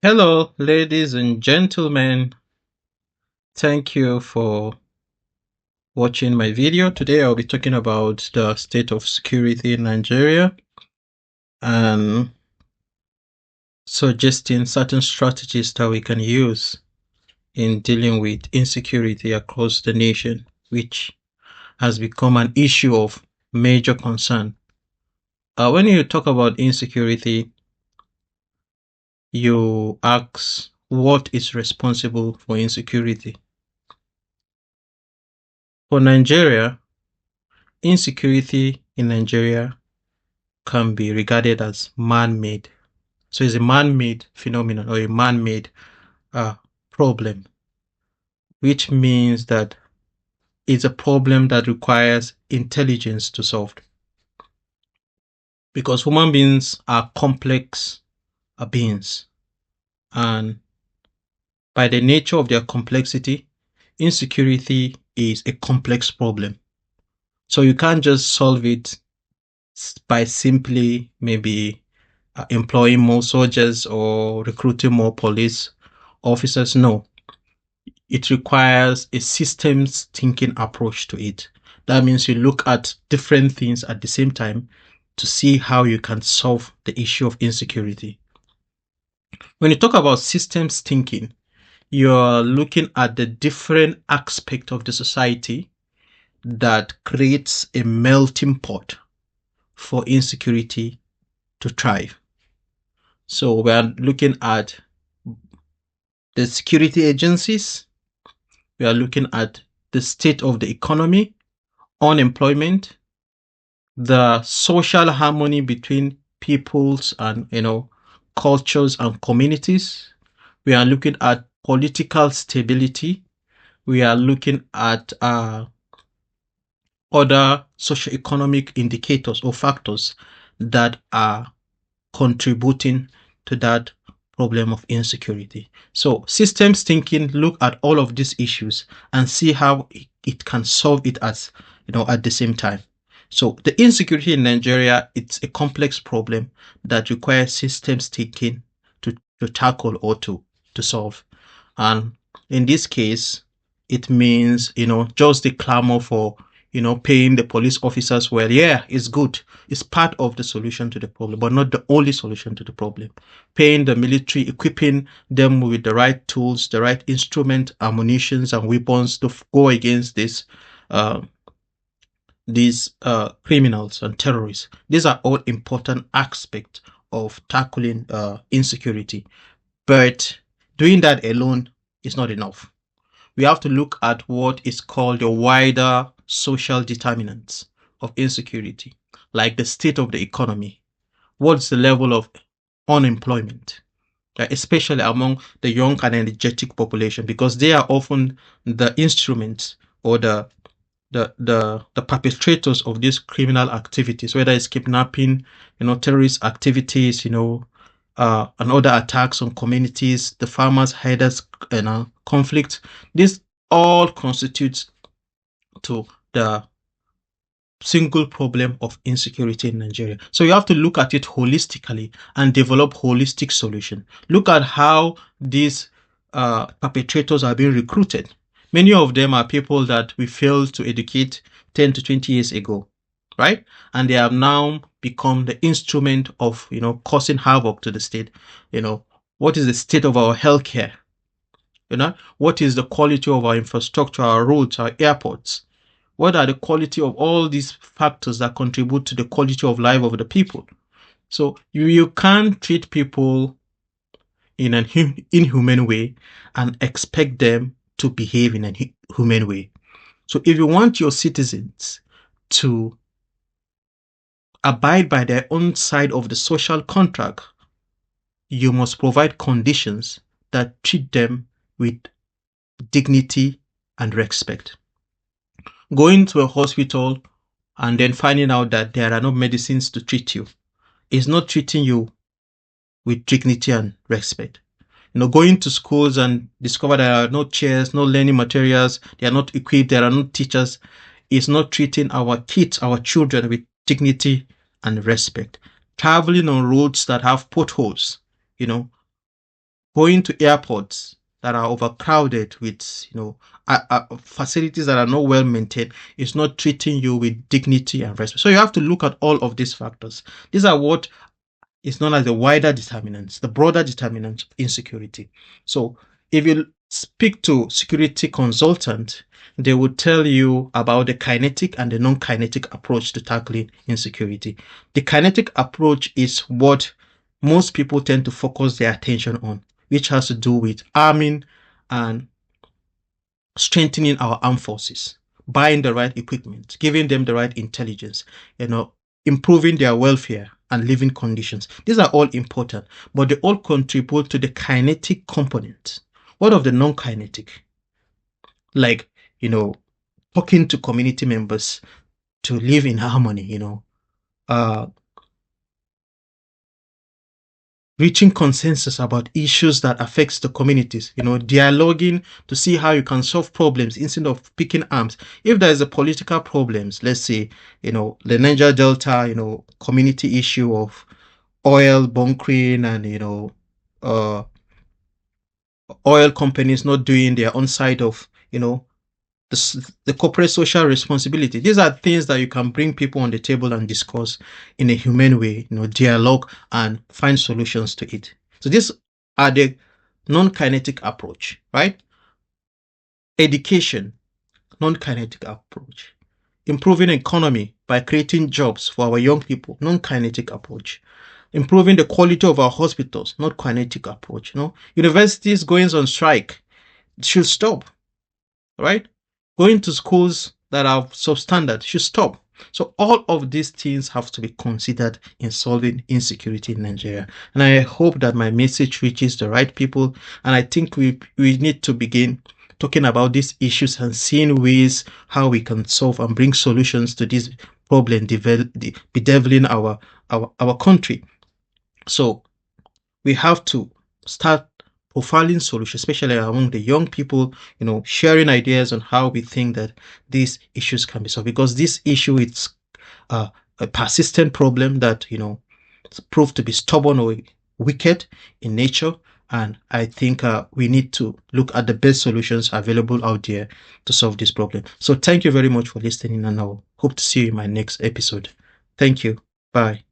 Hello, ladies and gentlemen. Thank you for watching my video. Today I'll be talking about the state of security in Nigeria and suggesting certain strategies that we can use in dealing with insecurity across the nation, which has become an issue of major concern. When you talk about insecurity, you ask what is responsible for insecurity. For Nigeria, insecurity in Nigeria can be regarded as man-made. So it's a man-made phenomenon or a man-made problem, which means that it's a problem that requires intelligence to solve. Because human beings are complex beings, and by the nature of their complexity, insecurity is a complex problem. So you can't just solve it by simply maybe employing more soldiers or recruiting more police officers. No, it requires a systems thinking approach to it. That means you look at different things at the same time to see how you can solve the issue of insecurity. When you talk about systems thinking, you're looking at the different aspects of the society that creates a melting pot for insecurity to thrive. So we are looking at the security agencies, we are looking at the state of the economy, unemployment, the social harmony between peoples and cultures and communities. We are looking at political stability. We are looking at other socioeconomic indicators or factors that are contributing to that problem of insecurity. So systems thinking look at all of these issues and see how it can solve it at the same time. So the insecurity in Nigeria, it's a complex problem that requires systems thinking to tackle or to solve. And in this case, it means, just the clamor for, paying the police officers well. Yeah, it's good. It's part of the solution to the problem, but not the only solution to the problem. Paying the military, equipping them with the right tools, the right instrument, ammunitions, and weapons to go against these criminals and terrorists. These are all important aspects of tackling insecurity. But doing that alone is not enough. We have to look at what is called the wider social determinants of insecurity, like the state of the economy. What's the level of unemployment, especially among the young and energetic population, because they are often the instruments or the perpetrators of these criminal activities, whether it's kidnapping, terrorist activities, and other attacks on communities, the farmers' herders, conflict. This all constitutes to the single problem of insecurity in Nigeria. So you have to look at it holistically and develop holistic solution. Look at how these perpetrators are being recruited. Many of them are people that we failed to educate 10 to 20 years ago, right? And they have now become the instrument of, causing havoc to the state. What is the state of our healthcare? What is the quality of our infrastructure, our roads, our airports? What are the quality of all these factors that contribute to the quality of life of the people? So you can't treat people in an inhuman way and expect them to behave in an humane way. So if you want your citizens to abide by their own side of the social contract, you must provide conditions that treat them with dignity and respect. Going to a hospital and then finding out that there are no medicines to treat you is not treating you with dignity and respect. Going to schools and discover there are no chairs, no learning materials, they are not equipped, there are no teachers, is not treating our kids, our children with dignity and respect. Traveling on roads that have potholes, Going to airports that are overcrowded with, facilities that are not well maintained is not treating you with dignity and respect. So you have to look at all of these factors. These are what is known as the wider determinants, the broader determinants of insecurity. So if you speak to security consultant, they will tell you about the kinetic and the non-kinetic approach to tackling insecurity. The kinetic approach is what most people tend to focus their attention on, which has to do with arming and strengthening our armed forces, buying the right equipment, giving them the right intelligence, improving their welfare and living conditions. These are all important, but they all contribute to the kinetic component. What of the non-kinetic? Like, you know, talking to community members to live in harmony, uh, reaching consensus about issues that affects the communities, dialoguing to see how you can solve problems instead of picking arms. If there is a political problems, let's say, the Niger Delta, community issue of oil bunkering and, uh, oil companies not doing their own side of, the corporate social responsibility. These are things that you can bring people on the table and discuss in a humane way, dialogue and find solutions to it. So these are the non-kinetic approach, right? Education, non-kinetic approach. Improving economy by creating jobs for our young people, non-kinetic approach. Improving the quality of our hospitals, not kinetic approach. Universities going on strike should stop, right? Going to schools that are substandard should stop. So all of these things have to be considered in solving insecurity in Nigeria. And I hope that my message reaches the right people. And I think we need to begin talking about these issues and seeing ways how we can solve and bring solutions to this problem bedeviling our country. So we have to start profiling solutions, especially among the young people, sharing ideas on how we think that these issues can be solved. Because this issue is a persistent problem that, proved to be stubborn or wicked in nature. And I think we need to look at the best solutions available out there to solve this problem. So thank you very much for listening, and I hope to see you in my next episode. Thank you. Bye.